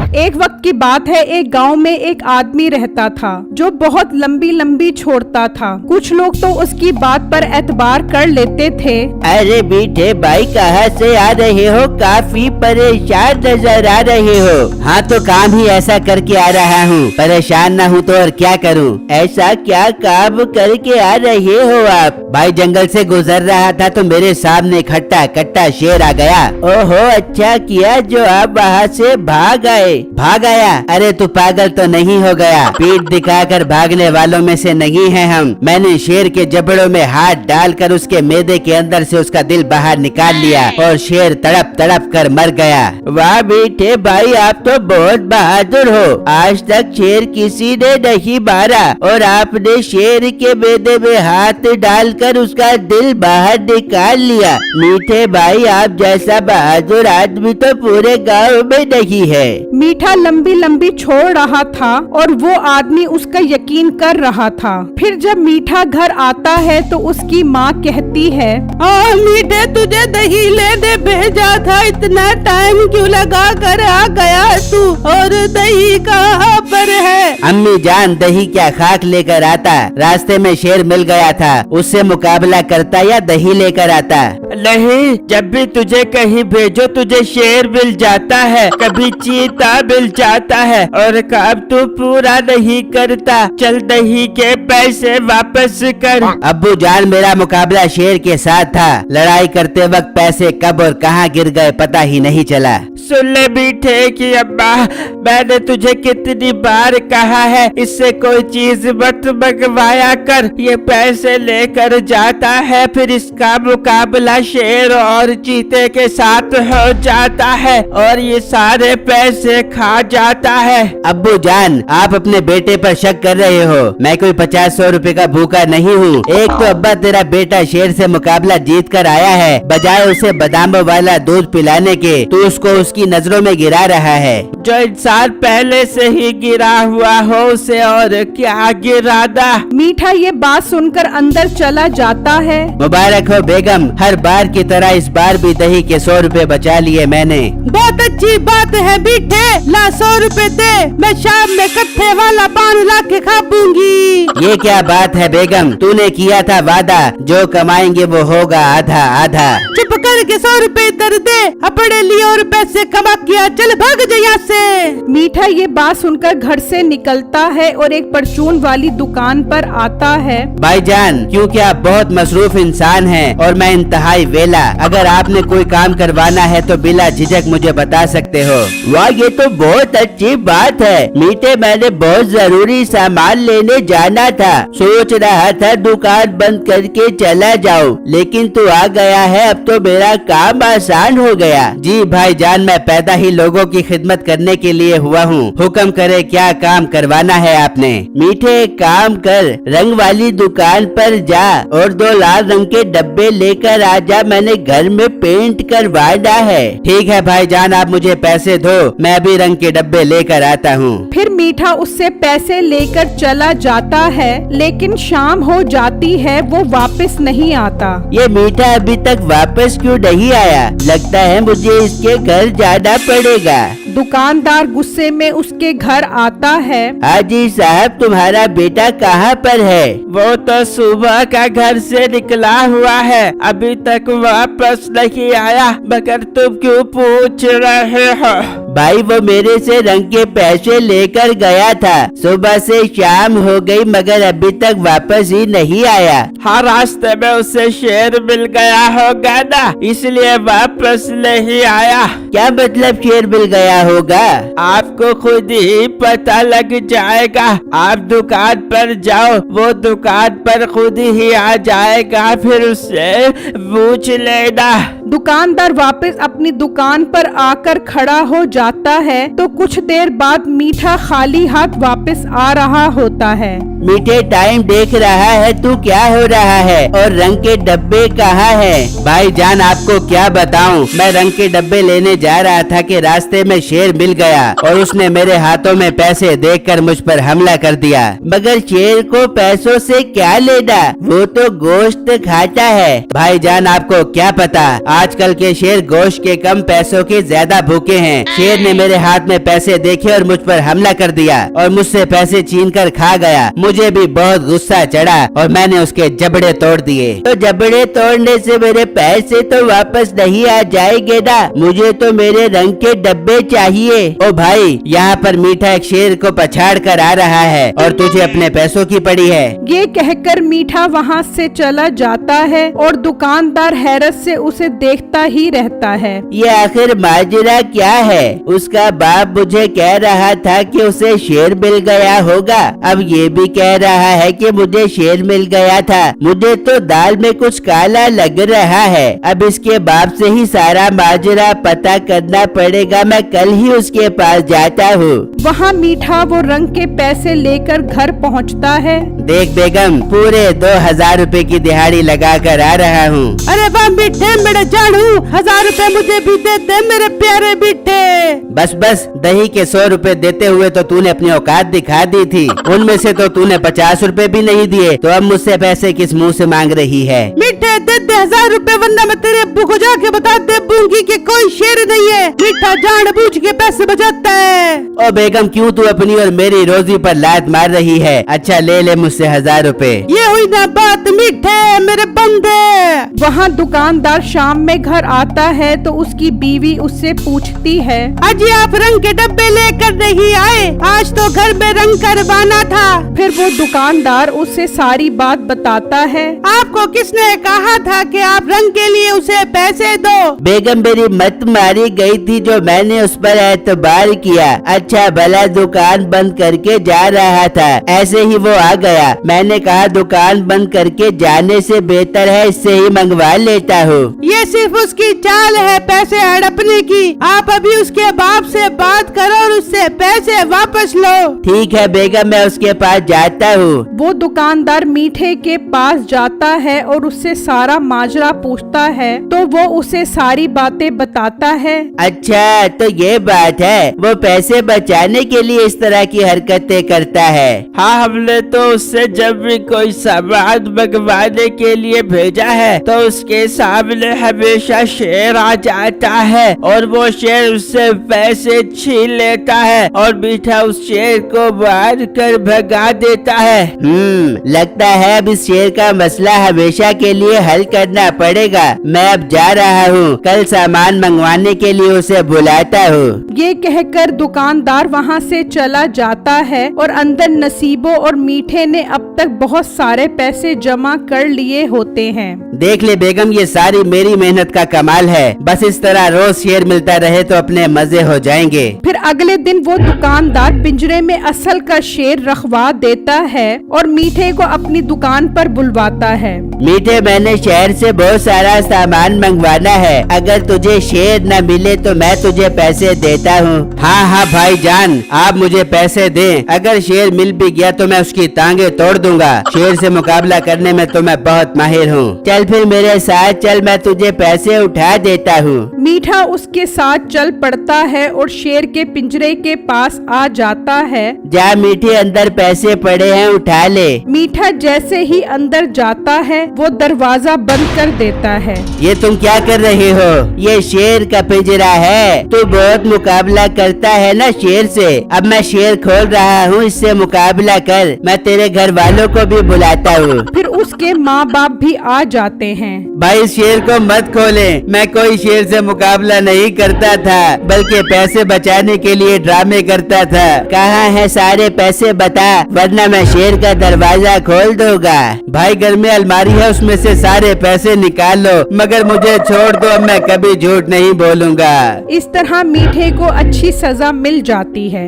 एक वक्त की बात है, एक गांव में एक आदमी रहता था जो बहुत लंबी लंबी छोड़ता था। कुछ लोग तो उसकी बात पर एतबार कर लेते थे। अरे मीठे भाई, कहाँ से आ रहे हो? काफी परेशान नजर आ रहे हो। हाँ तो काम ही ऐसा करके आ रहा हूँ, परेशान ना हूँ तो और क्या करूँ। ऐसा क्या काम करके आ रहे हो आप? भाई जंगल से गुजर रहा था तो मेरे सामने खट्टा कट्टा शेर आ गया। ओहो, अच्छा किया जो आप वहाँ से भाग आया। अरे तू पागल तो नहीं हो गया? पीठ दिखाकर भागने वालों में से नहीं है हम। मैंने शेर के जबड़ों में हाथ डालकर उसके मैदे के अंदर से उसका दिल बाहर निकाल लिया और शेर तड़प तड़प कर मर गया। वाह मीठे भाई, आप तो बहुत बहादुर हो। आज तक शेर किसी ने नहीं मारा और आपने शेर के मैदे में हाथ डालकर उसका दिल बाहर निकाल लिया। मीठे भाई, आप जैसा बहादुर आदमी तो पूरे गाँव में नहीं है। मीठा लंबी लंबी छोड़ रहा था और वो आदमी उसका यकीन कर रहा था। फिर जब मीठा घर आता है तो उसकी माँ कहती है, मीठे तुझे दही लेने भेजा था, इतना टाइम क्यों लगा कर आ गया तू? और दही कहाँ पर है? अम्मी जान, दही क्या खाक लेकर आता? रास्ते में शेर मिल गया था, उससे मुकाबला करता या दही लेकर आता? नहीं, जब भी तुझे कहीं भेजो तुझे शेर मिल जाता है, कभी चीता मिल जाता है और काम तू पूरा नहीं करता। चल दही के पैसे वापस कर। अब्बू जान, मेरा मुकाबला शेर के साथ था। लड़ाई करते वक्त पैसे कब और कहाँ गिर गए पता ही नहीं चला। सुन ले मीठे की अम्मा, मैंने तुझे कितनी बार कहा है इससे कोई चीज मत मंगवाया कर। ये पैसे लेकर जाता है, फिर इसका मुकाबला शेर और चीते के साथ हो जाता है और ये सारे पैसे खा जाता है। अब्बू जान, आप अपने बेटे पर शक कर रहे हो। मैं कोई 50-100 रुपए का भूखा नहीं हूँ। एक तो अब्बा तेरा बेटा शेर से मुकाबला जीत कर आया है, बजाय उसे बादामों वाला दूध पिलाने के तो उसको उसकी नजरों में गिरा रहा है। जो इंसान पहले से ही गिरा हुआ हो उसे और क्या गिराना। मीठा ये बात सुनकर अंदर चला जाता है। मुबारक हो बेगम, हर बार की तरह इस बार भी दही के 100 रुपए बचा लिए मैंने। बहुत अच्छी बात है मीठे, ला 100 रुपए दे, मैं शाम में कट्ठे वाला पान ला के खाऊंगी। ये क्या बात है बेगम, तूने किया था वादा, जो कमाएंगे वो होगा आधा आधा। चुप करके 100 रुपए इधर दे, अपने लिए और पैसे कमा किया, चल भाग जा यहाँ से। मीठा ये बात सुनकर घर से निकलता है और एक परचून वाली दुकान पर आता है। भाईजान, क्योंकि आप बहुत मसरूफ इंसान हैं और मैं इंतहाई वेला, अगर आपने कोई काम करवाना है तो बिला झिझक मुझे बता सकते हो। वाह, ये तो बहुत अच्छी बात है मीठे, मैंने बहुत जरूरी सामान लेने जाना था। सोच रहा था दुकान बंद करके चला जाऊं, लेकिन तू आ गया है, अब तो मेरा काम आसान हो गया। जी भाईजान, मैं पैदा ही लोगों की खिदमत करने के लिए हुआ हूँ। हुक्म करे, क्या काम करवाना है आपने? मीठे एक काम कर, रंग वाली दुकान पर जा और 2 लाल रंग के डब्बे लेकर आ जा, मैंने घर में पेंट करवाना है। ठीक है भाईजान, आप मुझे पैसे दो, मैं भी रंग के डब्बे लेकर आता हूँ। फिर मीठा उससे पैसे लेकर चला जाता है, लेकिन शाम हो जाती है, वो वापस नहीं आता। ये मीठा अभी तक वापस क्यों नहीं आया? लगता है मुझे इसके घर जाना पड़ेगा। दुकानदार गुस्से में उसके घर आता है। हाजी साहब, तुम्हारा बेटा कहाँ पर है? वो तो सुबह का घर से निकला हुआ है, अभी तक वापस नहीं आया, मगर तुम क्यों पूछ रहे हो? भाई, वो मेरे से रंग के पैसे लेकर गया था, सुबह से शाम हो गई मगर अभी तक वापस ही नहीं आया। हाँ, रास्ते में उसे शेर मिल गया होगा ना, इसलिए वापस नहीं आया। क्या मतलब शेर मिल गया होगा? आपको खुद ही पता लग जाएगा। आप दुकान पर जाओ, वो दुकान पर खुद ही आ जाएगा, फिर उससे पूछ लेना। दुकानदार वापस अपनी दुकान पर आकर खड़ा हो जाता है तो कुछ देर बाद मीठा खाली हाथ वापस आ रहा होता है। मीठे, टाइम देख रहा है तू? क्या हो रहा है? और रंग के डब्बे कहाँ है? भाईजान, आपको क्या बताऊं, मैं रंग के डब्बे लेने जा रहा था कि रास्ते में शेर मिल गया और उसने मेरे हाथों में पैसे देखकर मुझ पर हमला कर दिया। मगर शेर को पैसों से क्या लेना, वो तो गोश्त खाता है। भाईजान, आपको क्या पता, आजकल के शेर गोश्त के कम पैसों के ज्यादा भूखे हैं। शेर ने मेरे हाथ में पैसे देखे और मुझ पर हमला कर दिया और मुझसे पैसे छीन कर खा गया। मुझे भी बहुत गुस्सा चढ़ा और मैंने उसके जबड़े तोड़ दिए। तो जबड़े तोड़ने से मेरे पैसे तो वापस नहीं आ जाएंगे ना, मुझे तो मेरे रंग के डब्बे चाहिए। ओ भाई, यहाँ पर मीठा एक शेर को पछाड़ कर आ रहा है और तुझे अपने पैसों की पड़ी है। ये कहकर मीठा वहाँ से चला जाता है और दुकानदार हैरत से उसे देखता ही रहता है। ये आखिर माजरा क्या है? उसका बाप मुझे कह रहा था कि उसे शेर मिल गया होगा, अब ये भी कह रहा है कि मुझे शेर मिल गया था। मुझे तो दाल में कुछ काला लग रहा है। अब इसके बाप से ही सारा माजरा पता करना पड़ेगा। मैं कल ही उसके पास जाता हूँ। वहाँ मीठा वो रंग के पैसे लेकर घर पहुँचता है। देख बेगम, पूरे 2000 रुपए की दिहाड़ी लगा कर आ रहा हूँ। अरे वाह मीठे मेरे जानू, 1000 रुपए मुझे भी दे दे मेरे प्यारे मीठे। बस बस, दही के 100 रुपए देते हुए तो तूने अपनी औकात दिखा दी थी। उनमें से तो तूने 50 रुपए भी नहीं दिए, तो अब मुझसे पैसे किस मुंह से मांग रही है? मीठे दे दे 1000 रुपए, वरना मैं तेरे अब्बू को जाके बता दे दूंगी कि कोई शेर नहीं है। मीठा जानबूझ के पैसे बचाता है। ओ बेगम, क्यों तू अपनी और मेरी रोजी पर लात मार रही है? अच्छा ले ले मुझसे 1000 रुपए। ये हुई ना बात मीठे मेरे बंदे। वहाँ दुकानदार शाम में घर आता है तो उसकी बीवी उससे पूछती है, अजी आप रंग के डब्बे लेकर नहीं आए? आज तो घर में रंग करवाना था। फिर वो दुकानदार उससे सारी बात बताता है। आपको किसने कहा था कि आप रंग के लिए उसे पैसे दो? बेगम, मेरी मत मारी गई थी जो मैंने उस पर एतबार किया। अच्छा भला दुकान बंद करके जा रहा था, ऐसे ही वो आ गया। मैंने कहा दुकान बंद करके जाने से बेहतर है इससे ही मंगवा लेता हूँ। ये सिर्फ उसकी चाल है पैसे हड़पने की। आप अभी उसके बाप से बात करो और उससे पैसे वापस लो। ठीक है बेगम, मैं उसके पास जाता हूँ। वो दुकानदार मीठे के पास जाता है और उससे सारा माजरा पूछता है तो वो उसे सारी बातें बताता है। अच्छा तो ये बात है, वो पैसे बचाने के लिए इस तरह की हरकतें करता है। हाँ, हमने तो उससे जब भी कोई सामान मंगवाने के लिए भेजा है तो उसके सामने हमेशा शेर आ जाता है और वो शेर उससे पैसे छीन लेता है और मीठा उस शेर को मार कर भगा देता है। लगता है अब इस शेर का मसला हमेशा के लिए हल करना पड़ेगा। मैं अब जा रहा हूँ, कल सामान मंगवाने के लिए उसे बुलाता हूँ। ये कहकर दुकानदार वहाँ से चला जाता है और अंदर नसीबो और मीठे ने अब तक बहुत सारे पैसे जमा कर लिए होते हैं। देख ले बेगम, ये सारी मेरी मेहनत का कमाल है। बस इस तरह रोज शेर मिलता रहे तो अपने मजे हो जाएंगे। फिर अगले दिन वो दुकानदार पिंजरे में असल का शेर रखवा देता है और मीठे को अपनी दुकान पर बुलवाता है। मीठे, मैंने शहर से बहुत सारा सामान मंगवाना है, अगर तुझे शेर न मिले तो मैं तुझे पैसे देता हूँ। हाँ हाँ भाईजान, आप मुझे पैसे दें। अगर शेर मिल भी गया तो मैं उसकी टांगे तोड़ दूंगा। शेर से मुकाबला करने में तो मैं बहुत माहिर हूँ। चल फिर मेरे साथ चल, मैं तुझे पैसे उठा देता हूँ। मीठा उसके साथ चल पड़ता है और शेर के पिंजरे के पास आ जाता है। जा मीठे, अंदर पैसे पड़े हैं, उठा ले। मीठा जैसे ही अंदर जाता है वो दरवाजा बंद कर देता है। ये तुम क्या कर रहे हो? ये शेर का पिंजरा है। तू बहुत मुकाबला करता है ना शेर से। अब मैं शेर खोल रहा हूँ, इससे मुकाबला कर। मैं तेरे घर वालों को भी बुलाता हूँ। फिर उसके माँ बाप भी आ जाते हैं। भाई शेर को मत खोले, मैं कोई शेर से मुकाबला नहीं करता था, बल्कि पैसे बचाने के लिए ड्रामे करता था। कहाँ है सारे पैसे बता, वरना मैं शेर का दरवाजा खोल दूंगा। भाई घर में अलमारी है, उसमें से सारे पैसे निकाल लो, मगर मुझे छोड़ दो, अब मैं कभी झूठ नहीं बोलूँगा। इस तरह मीठे को अच्छी सजा मिल जाती है।